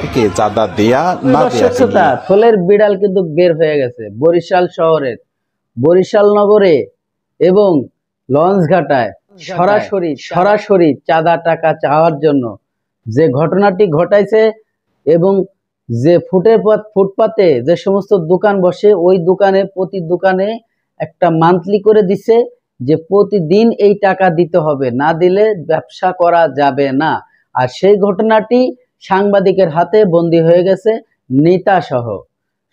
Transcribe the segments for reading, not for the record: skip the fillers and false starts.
থেকে চাঁদা দেয়া না দেয়া থলের বিড়াল কিন্তু বের হয়ে গেছে বরিশাল শহরের বরিশাল নগরে এবং লঞ্চঘাটায় সরাসরি চাঁদা টাকা চাওয়ার জন্য যে ঘটনাটি ঘটাইছে এবং যে ফুটপাতে যে সমস্ত দোকান বসে ওই দোকানে প্রতি দোকানে একটা মান্থলি করে দিছে যে প্রতিদিন এই টাকা দিতে হবে, না দিলে ব্যবসা করা যাবে না। আর সেই ঘটনাটি সাংবাদিকের হাতে বন্দী হয়ে গেছে নেতা সহ।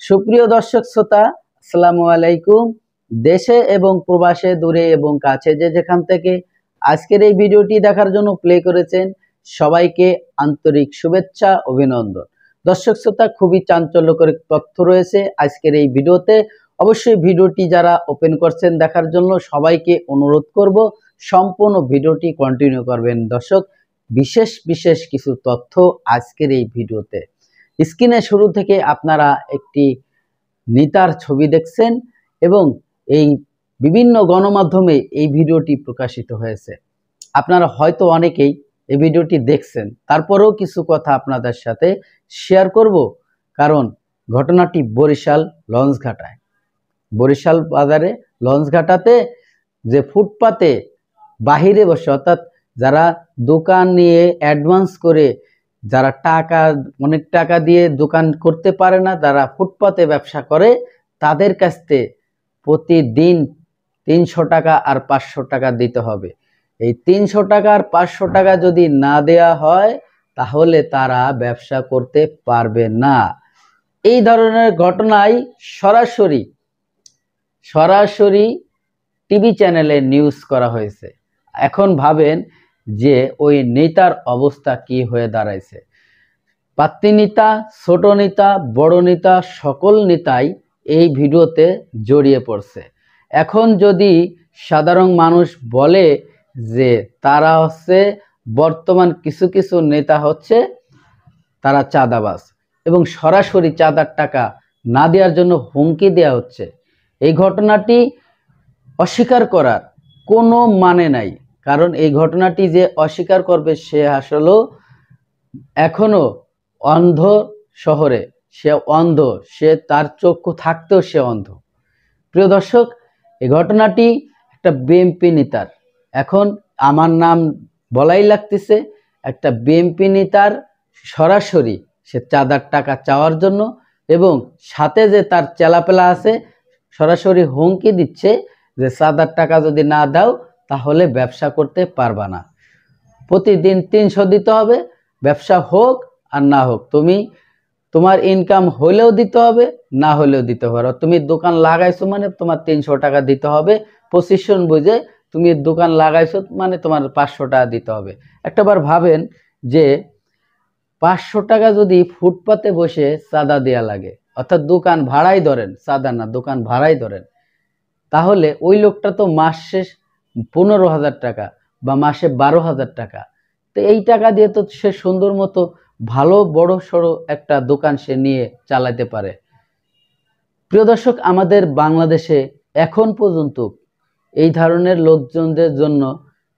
সুপ্রিয় দর্শক শ্রোতা, আসসালামু আলাইকুম। দেশে এবং প্রবাসে, দূরে এবং কাছে যে যেখান থেকে আজকের এই ভিডিওটি দেখার জন্য প্লে করেছেন, সবাইকে আন্তরিক শুভেচ্ছা, অভিনন্দন। দর্শক শ্রোতা, খুবই চাঞ্চল্যকর তথ্য রয়েছে আজকের এই ভিডিওতে। অবশ্যই ভিডিওটি যারা ওপেন করছেন দেখার জন্য সবাইকে অনুরোধ করব সম্পূর্ণ ভিডিওটি কন্টিনিউ করবেন। দর্শক, বিশেষ কিছু তথ্য আজকের এই ভিডিওতে। স্ক্রিনে শুরু থেকে আপনারা একটি নেতার ছবি দেখছেন এবং এই বিভিন্ন গণমাধ্যমে এই ভিডিওটি প্রকাশিত হয়েছে। আপনারা হয়তো অনেকেই এই ভিডিওটি দেখছেন, তারপরেও কিছু কথা আপনাদের সাথে শেয়ার করব। কারণ ঘটনাটি বরিশাল লঞ্চঘাটায়, বরিশাল বাজারে লঞ্চঘাটাতে যে ফুটপাতে বাহিরে বসে, অর্থাৎ যারা দোকান নিয়ে অ্যাডভান্স করে, যারা অনেক টাকা দিয়ে দোকান করতে পারে না, যারা ফুটপাতে ব্যবসা করে, তাদের কাছ থেকে প্রতিদিন 300 টাকা আর 500 টাকা দিতে হবে। এই 300 টাকা আর 500 টাকা যদি না দেয়া হয় তাহলে তারা ব্যবসা করতে পারবে না। এই ধরনের ঘটনায় সরাসরি টিভি চ্যানেলে নিউজ করা হয়েছে। এখন ভাবেন যে ওই নেতার অবস্থা কি হয়ে দাঁড়াইছে। পাত্রী নেতা, ছোট নেতা, বড় নেতা, সকল নেতাই এই ভিডিওতে জড়িয়ে পড়ছে। এখন যদি সাধারণ মানুষ বলে যে তারা বর্তমান কিছু নেতা তারা চাঁদাবাজ এবং সরাসরি চাঁদার টাকা না দেওয়ার জন্য হুমকি দেওয়া হচ্ছে, এই ঘটনাটি অস্বীকার করার কোনো মানে নাই। কারণ এই ঘটনাটি যে অস্বীকার করবে সে আসলে এখনো অন্ধ। শহরে সে অন্ধ, সে তার চক্ষু থাকতেও সে অন্ধ। প্রিয় দর্শক, এই ঘটনাটি একটা বিএনপি নেতার, এখন আমার নাম বলাই লাগতেছে, একটা বিএনপি নেতার সরাসরি সে চাঁদার টাকা চাওয়ার জন্য এবং সাথে যে তার চেলাপেলা আছে সরাসরি হুমকি দিচ্ছে যে চাঁদার টাকা যদি না দাও তাহলে ব্যবসা করতে পারবা না, প্রতিদিন 300 দিতে হবে, ব্যবসা হোক আর না হোক, তোমার ইনকাম হলেও দিতে হবে, না হলেও দিতে পারো। তুমি দোকান লাগাইছো মানে তোমার 300 টাকা দিতে হবে, পজিশন বুঝে তুমি দোকান লাগাইছো মানে তোমার 500 টাকা দিতে হবে। একটাবার ভাবেন যে 500 টাকা যদি ফুটপাতে বসে চাঁদা দেয়া লাগে, অর্থাৎ দোকান ভাড়াই ধরেন, চাঁদা না দোকান ভাড়াই ধরেন, তাহলে ওই লোকটা তো মাস শেষ 15,000 টাকা বা মাসে 12,000 টাকা। তো এই টাকা দিয়ে তো সে সুন্দর মতো ভালো বড় সড়ো একটা দোকান সে নিয়ে চালাতে পারে। প্রিয় দর্শক, আমাদের বাংলাদেশে এখন পর্যন্ত এই ধরনের লোকজনদের জন্য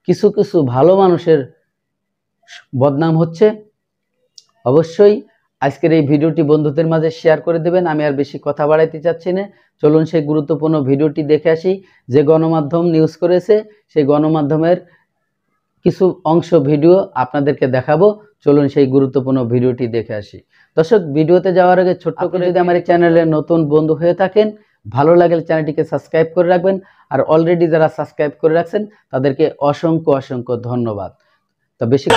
কিছু ভালো মানুষের বদনাম হচ্ছে। অবশ্যই আজকের এই ভিডিওটি বন্ধুদের মাঝে শেয়ার করে দেবেন। আমি আর বেশি কথা বাড়াইতে চাচ্ছি না, চলুন সেই গুরুত্বপূর্ণ ভিডিওটি দেখে আসি। যে গণমাধ্যম নিউজ করেছে সেই গণমাধ্যমের কিছু অংশ ভিডিও আপনাদেরকে দেখাবো। চলুন সেই গুরুত্বপূর্ণ ভিডিওটি দেখে আসি। দর্শক, ভিডিওতে যাওয়ার আগে ছোট্ট করে যদি আমার এই চ্যানেলে নতুন বন্ধু হয়ে থাকেন, ভালো লাগলে চ্যানেলটিকে সাবস্ক্রাইব করে রাখবেন। আর অলরেডি যারা সাবস্ক্রাইব করে রাখছেন তাদেরকে অসংখ্য ধন্যবাদ। তো বেশি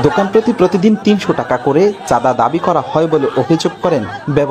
দোকান প্রতি প্রতিদিন 300 টাকা করে চাঁদা দাবি করা হয় বলে অভিযোগ করেন ব্যবসায়ী।